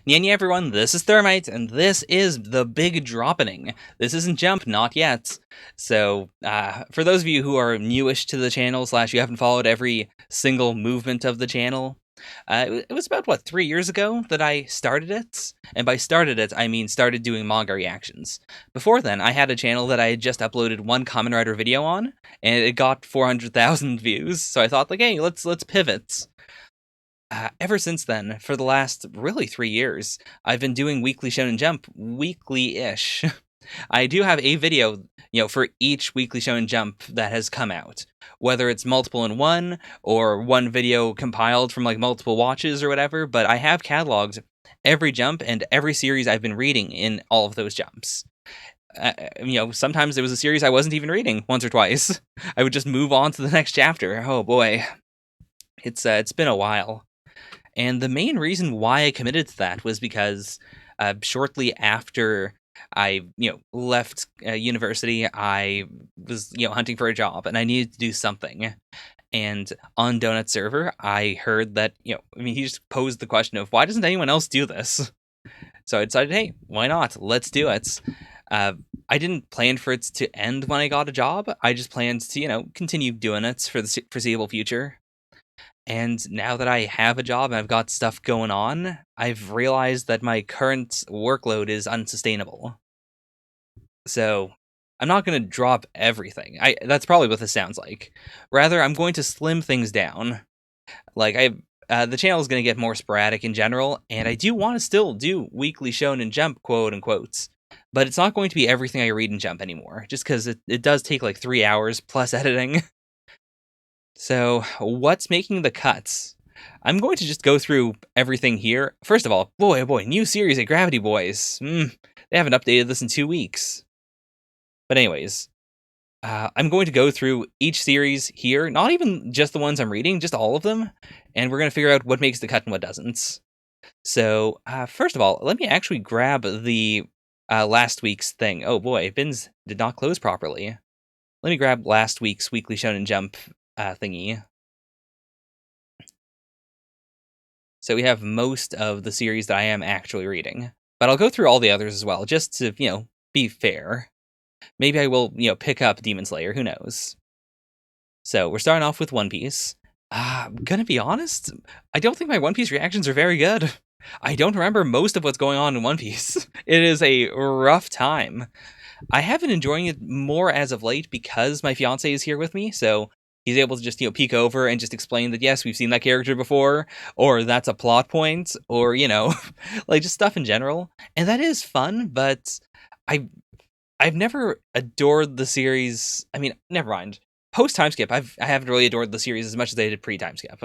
Nya everyone, this is Thermite, and this is the big dropping. This isn't Jump, not yet. So, for those of you who are newish to the channel, / you haven't followed every single movement of the channel, it was about, 3 years ago that I started it? And by started it, I mean started doing manga reactions. Before then, I had a channel that I had just uploaded one Kamen Rider video on, and it got 400,000 views, so I thought, hey, let's pivot. Ever since then, for the last, really 3 years, I've been doing Weekly Shonen Jump, weekly-ish. I do have a video, for each Weekly Shonen Jump that has come out. Whether it's multiple in one, or one video compiled from, multiple watches or whatever, but I have cataloged every jump and every series I've been reading in all of those jumps. Sometimes there was a series I wasn't even reading once or twice. I would just move on to the next chapter. Oh boy. It's been a while. And the main reason why I committed to that was because shortly after I, left university, I was, hunting for a job, and I needed to do something. And on Donut server, I heard that, he just posed the question of, why doesn't anyone else do this? So I decided, hey, why not? Let's do it. I didn't plan for it to end when I got a job. I just planned to, continue doing it for the foreseeable future. And now that I have a job and I've got stuff going on, I've realized that my current workload is unsustainable. So I'm not going to drop everything. That's probably what this sounds like. Rather, I'm going to slim things down. The channel is going to get more sporadic in general, and I do want to still do Weekly Shonen Jump, quote unquote. But it's not going to be everything I read in Jump anymore, just because it does take 3 hours plus editing. So, what's making the cuts? I'm going to just go through everything here. First of all, boy, oh boy, new series at Gravity Boys. They haven't updated this in 2 weeks. But anyways, I'm going to go through each series here, not even just the ones I'm reading, just all of them, and we're going to figure out what makes the cut and what doesn't. So, first of all, let me actually grab the last week's thing. Oh boy, bins did not close properly. Let me grab last week's Weekly Shonen Jump thingy. So we have most of the series that I am actually reading, but I'll go through all the others as well, just to, be fair. Maybe I will, pick up Demon Slayer, who knows. So we're starting off with One Piece. I'm gonna be honest, I don't think my One Piece reactions are very good. I don't remember most of what's going on in One Piece. It is a rough time. I have been enjoying it more as of late because my fiance is here with me, so he's able to just, peek over and just explain that, yes, we've seen that character before, or that's a plot point, or, just stuff in general. And that is fun, but I've never adored the series. I mean, never mind. Post-time skip, I haven't really adored the series as much as I did pre-time skip.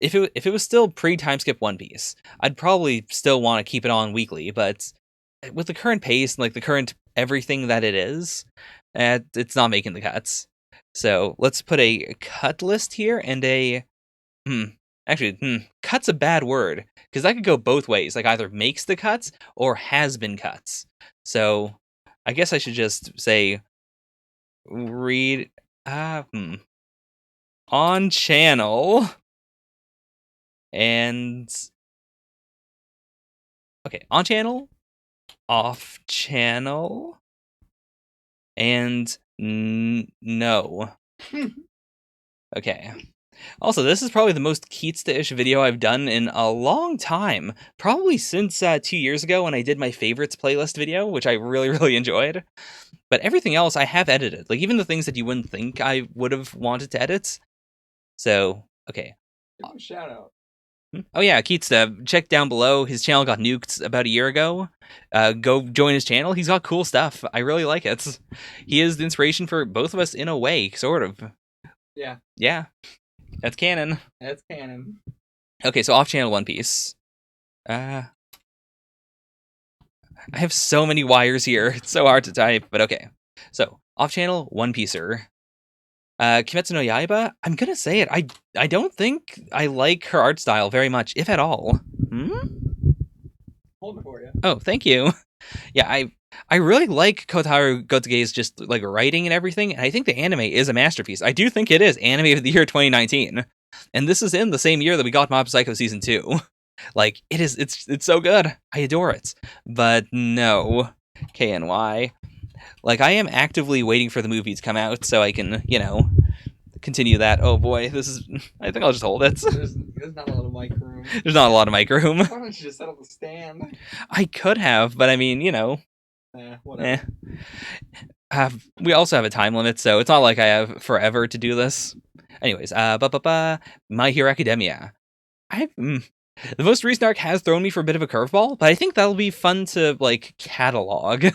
If it was still pre-time skip One Piece, I'd probably still want to keep it on weekly, but with the current pace and the current everything that it is, it's not making the cuts. So let's put a cut list here and a cut's a bad word, because that could go both ways, either makes the cuts or has been cuts. So I guess I should just say read on channel and okay, on channel, off channel, and no. Okay. Also, this is probably the most Keatsta-ish video I've done in a long time. Probably since 2 years ago when I did my favorites playlist video, which I really, really enjoyed. But everything else I have edited. Even the things that you wouldn't think I would have wanted to edit. So, okay. Give him a shout out. Oh yeah, Keatsta, check down below. His channel got nuked about a year ago. Go join his channel. He's got cool stuff. I really like it. He is the inspiration for both of us in a way, sort of. Yeah. Yeah. That's canon. That's canon. Okay, so off-channel One Piece. I have so many wires here. It's so hard to type, but okay. So, off-channel One Pieceer. Kimetsu no Yaiba, I'm gonna say it. I don't think I like her art style very much, if at all. Hold it for you. Oh, thank you. Yeah, I really like Kotaro Gotoge's just writing and everything, and I think the anime is a masterpiece. I do think it is anime of the year 2019, and this is in the same year that we got Mob Psycho Season 2. Like, it's so good. I adore it. But no, KNY. Like, I am actively waiting for the movie to come out so I can, continue that. Oh boy, this is. I think I'll just hold it. There's not a lot of mic room. There's not a lot of mic room. Why don't you just set up the stand? I could have, but I mean, Whatever. We also have a time limit, so it's not like I have forever to do this. Anyways, My Hero Academia. The most recent arc has thrown me for a bit of a curveball, but I think that'll be fun to like catalog.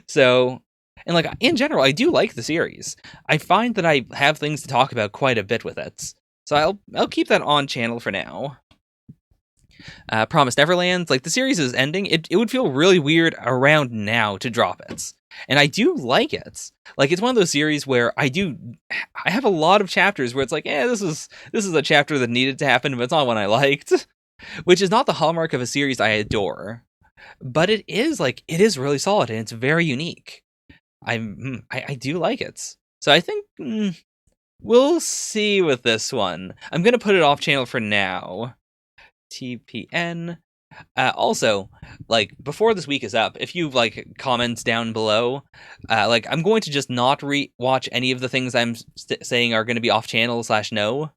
So, and like in general, I do like the series. I find that I have things to talk about quite a bit with it, so I'll keep that on channel for now. Promised Neverland, like the series is ending, it would feel really weird around now to drop it. And I do like it. Like it's one of those series where I have a lot of chapters where it's like, this is a chapter that needed to happen, but it's not one I liked. Which is not the hallmark of a series I adore. But it is really solid and it's very unique. I do like it. So I think we'll see with this one. I'm gonna put it off channel for now. TPN. Also, like before this week is up, if you like comments down below, like I'm going to just not watch any of the things I'm saying are going to be off channel / no.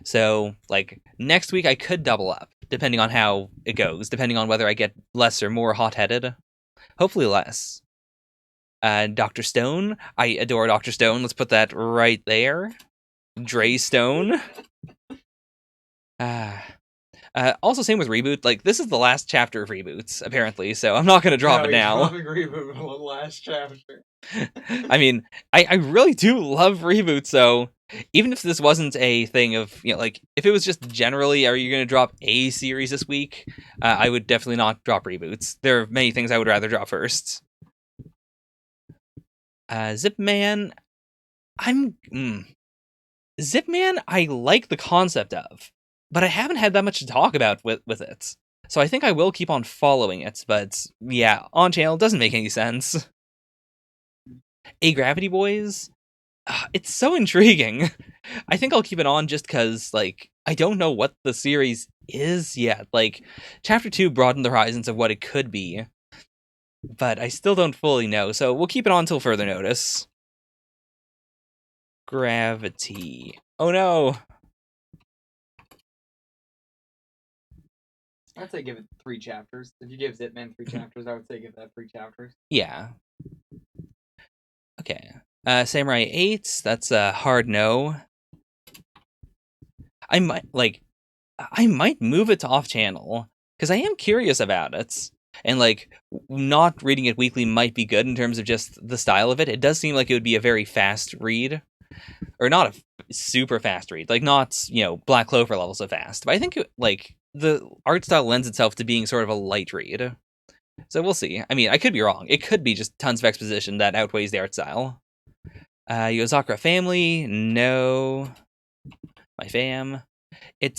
So like next week I could double up depending on how it goes, depending on whether I get less or more hot-headed. Hopefully less. Dr. Stone. I adore Dr. Stone. Let's put that right there. Dre Stone. Also, same with Reboot. Like, this is the last chapter of Reboots, apparently, so I'm not going to drop it now. Dropping Reboot on the last chapter. I mean, I really do love Reboot, so even if this wasn't a thing of, like, if it was just generally, are you going to drop a series this week, I would definitely not drop Reboots. There are many things I would rather drop first. Zip Man, Zip Man, I like the concept of, but I haven't had that much to talk about with it. So I think I will keep on following it, but yeah, on channel doesn't make any sense. A Gravity Boys, it's so intriguing. I think I'll keep it on just because, like, I don't know what the series is yet. Like, Chapter 2 broadened the horizons of what it could be, but I still don't fully know, so we'll keep it on until further notice. Gravity. Oh no! I'd say give it 3 chapters. If you give Zipman 3 chapters, I would say give that 3 chapters. Yeah. Okay. Samurai 8, that's a hard no. I might move it to off channel, because I am curious about it. And, like, not reading it weekly might be good in terms of just the style of it. It does seem like it would be a very fast read. Or not a super fast read. Like, not, Black Clover levels of fast. But I think, the art style lends itself to being sort of a light read. So we'll see. I mean, I could be wrong. It could be just tons of exposition that outweighs the art style. Yozakura Family, no. My fam. It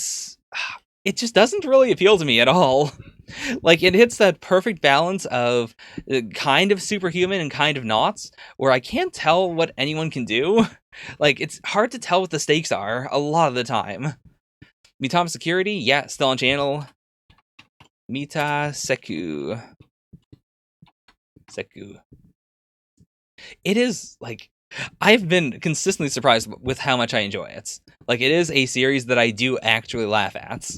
just doesn't really appeal to me at all. Like, it hits that perfect balance of kind of superhuman and kind of not, where I can't tell what anyone can do. Like, it's hard to tell what the stakes are a lot of the time. Mitama Security, yeah, still on channel. Mita Seku. It is, like, I've been consistently surprised with how much I enjoy it. Like, it is a series that I do actually laugh at.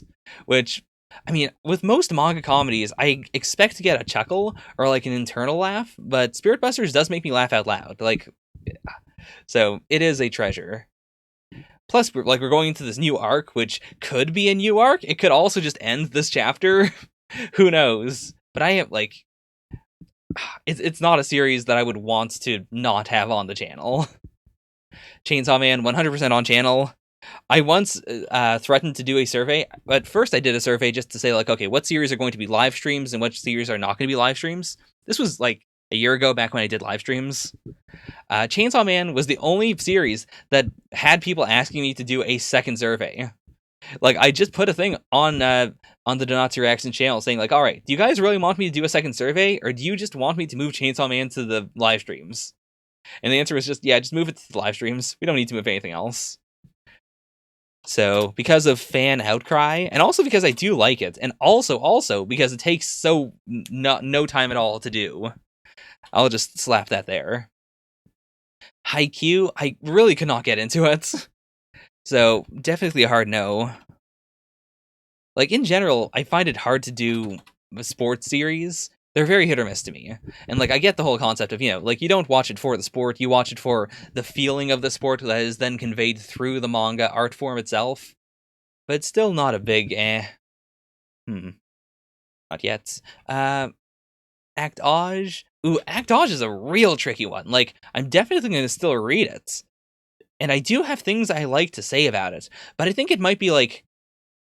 Which, I mean, with most manga comedies, I expect to get a chuckle or, like, an internal laugh, but Spirit Busters does make me laugh out loud. Like, so, it is a treasure. Plus, we're going into this new arc, which could be a new arc. It could also just end this chapter. Who knows? But I am, like... It's not a series that I would want to not have on the channel. Chainsaw Man, 100% on channel. I once threatened to do a survey, but first I did a survey just to say, like, okay, what series are going to be live streams and what series are not going to be live streams? This was, like, a year ago, back when I did live streams. Chainsaw Man was the only series that had people asking me to do a second survey. Like, I just put a thing on the Donatsu Reaction channel saying, like, all right, do you guys really want me to do a second survey, or do you just want me to move Chainsaw Man to the live streams? And the answer was just, yeah, just move it to the live streams. We don't need to move anything else. So because of fan outcry, and also because I do like it, and also because it takes no time at all to do, I'll just slap that there. Haikyuu, I really could not get into it. So definitely a hard no. Like in general, I find it hard to do sports series. They're very hit or miss to me. And like I get the whole concept of, like you don't watch it for the sport, you watch it for the feeling of the sport that is then conveyed through the manga art form itself. But it's still not a big Not yet. Actage. Ooh, Actage is a real tricky one. Like, I'm definitely going to still read it. And I do have things I like to say about it. But I think it might be like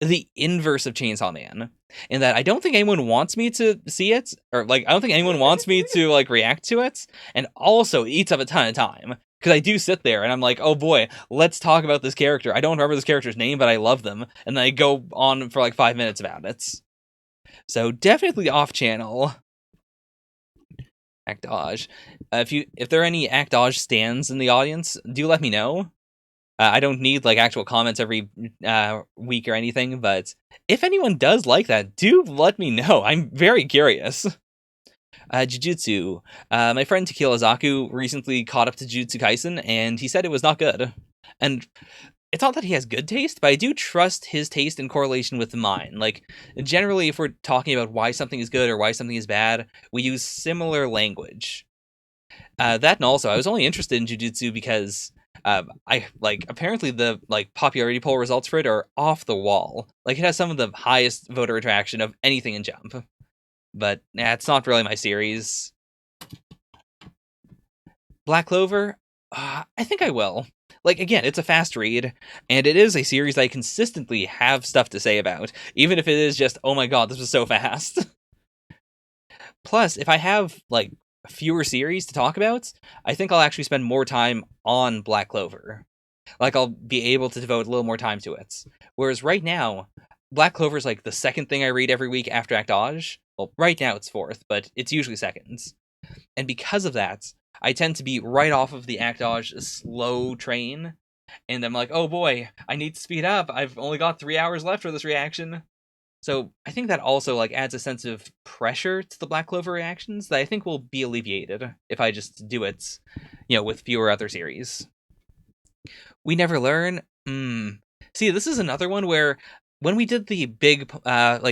the inverse of Chainsaw Man. In that I don't think anyone wants me to see it. Or like, I don't think anyone wants me to like react to it. And also it eats up a ton of time. Because I do sit there and I'm like, oh boy, let's talk about this character. I don't remember this character's name, but I love them. And then I go on for like 5 minutes about it. So definitely off channel. Actage. If there are any Actage stands in the audience, do let me know. I don't need like actual comments every week or anything, but if anyone does like that, do let me know. I'm very curious. Jujutsu. My friend Tequila Zaku recently caught up to Jujutsu Kaisen, and he said it was not good. And it's not that he has good taste, but I do trust his taste in correlation with mine. Like, generally, if we're talking about why something is good or why something is bad, we use similar language. That and also, I was only interested in Jujutsu because apparently the popularity poll results for it are off the wall. Like, it has some of the highest voter attraction of anything in Jump. But it's not really my series. Black Clover, I think I will. Like, again, it's a fast read, and it is a series I consistently have stuff to say about, even if it is just, oh my god, this was so fast. Plus, if I have, like, fewer series to talk about, I think I'll actually spend more time on Black Clover. Like, I'll be able to devote a little more time to it. Whereas right now, Black Clover is, like, the second thing I read every week after Actage. Well, right now it's fourth, but it's usually second. And because of that, I tend to be right off of the Actage slow train, and I'm like, oh boy, I need to speed up. I've only got 3 hours left for this reaction. So I think that also like adds a sense of pressure to the Black Clover reactions that I think will be alleviated if I just do it, with fewer other series. We Never Learn. See, this is another one where when we did the big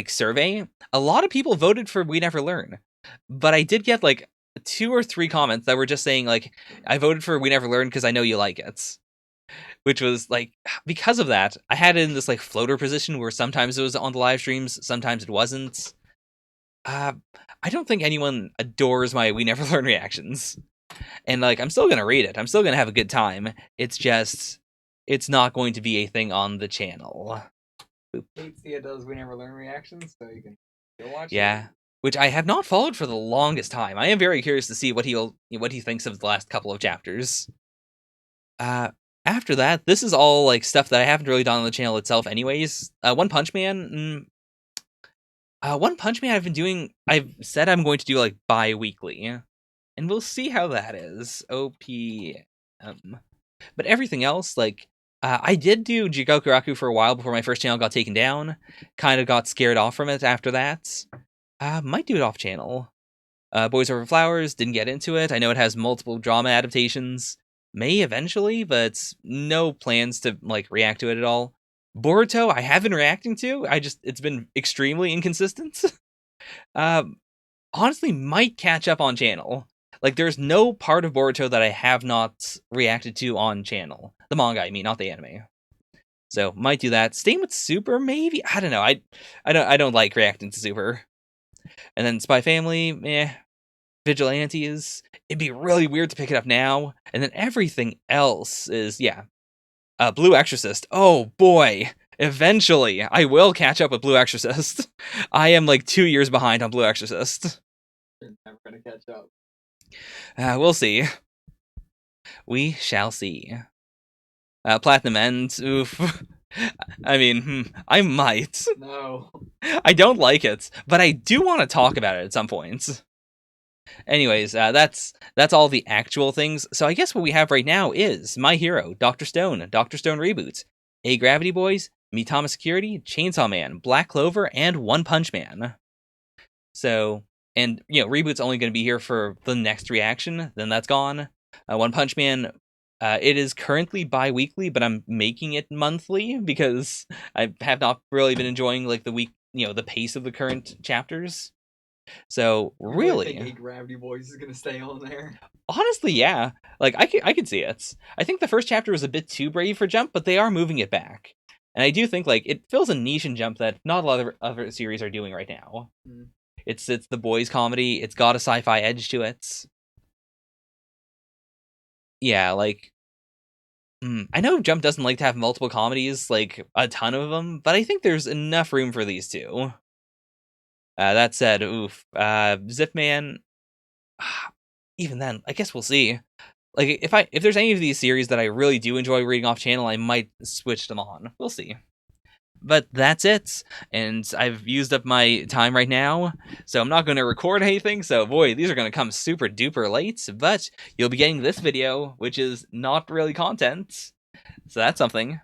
survey, a lot of people voted for We Never Learn, but I did get like 2 or 3 comments that were just saying like, I voted for We Never Learn because I know you like it. Which was like, because of that, I had it in this like floater position where sometimes it was on the live streams, sometimes it wasn't. I don't think anyone adores my We Never Learn reactions. And like, I'm still gonna read it. I'm still gonna have a good time. It's just, it's not going to be a thing on the channel. Tia does We Never Learn reactions, so you can go watch Yeah. it. Which I have not followed for the longest time. I am very curious to see what he thinks of the last couple of chapters. After that, this is all like stuff that I haven't really done on the channel itself anyways. One Punch Man. One Punch Man I've said I'm going to do like bi-weekly. And we'll see how that is. OPM. But everything else, like, I did do Jigoku Raku for a while before my first channel got taken down. Kind of got scared off from it after that. Might do it off channel. Boys Over Flowers, didn't get into it. I know it has multiple drama adaptations. May eventually, but no plans to like react to it at all. Boruto, I have been reacting to. It's been extremely inconsistent. Honestly, might catch up on channel. Like, there's no part of Boruto that I have not reacted to on channel. The manga, I mean, not the anime. So might do that. Staying with Super, maybe. I don't know. I don't like reacting to Super. And then Spy Family, Vigilantes. It'd be really weird to pick it up now. And then everything else is Blue Exorcist. Oh boy. Eventually, I will catch up with Blue Exorcist. I am like 2 years behind on Blue Exorcist. You're never gonna catch up. We'll see. We shall see. Platinum End. Oof. I mean, I might. No. I don't like it, but I do want to talk about it at some point. Anyways, that's all the actual things. So I guess what we have right now is My Hero, Dr. Stone Reboots, Hey Gravity Boys, Mitama Security, Chainsaw Man, Black Clover, and One Punch Man. So, and Reboot's only going to be here for the next reaction, then that's gone. One Punch Man, it is currently bi-weekly, but I'm making it monthly because I have not really been enjoying like the week, the pace of the current chapters. So You really, think Hey Gravity Boys is gonna stay on there? honestly, yeah. Like I could see it. I think the first chapter was a bit too brave for Jump, but they are moving it back. And I do think like it fills a niche in Jump that not a lot of other series are doing right now. Mm. It's the boys comedy. It's got a sci-fi edge to it. Yeah, like I know Jump doesn't like to have multiple comedies, like a ton of them, but I think there's enough room for these two. That said, oof, Zip Man. Even then, I guess we'll see. Like if there's any of these series that I really do enjoy reading off channel, I might switch them on. We'll see. But that's it, and I've used up my time right now, so I'm not going to record anything, so boy, these are going to come super duper late, but you'll be getting this video, which is not really content, so that's something.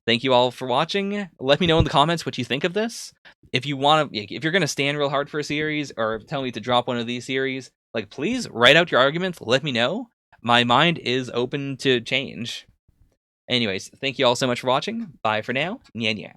Thank you all for watching. Let me know in the comments what you think of this. If you want to, if you're going to stand real hard for a series, or tell me to drop one of these series, like please write out your arguments, let me know. My mind is open to change. Anyways, thank you all so much for watching. Bye for now. Nya nya.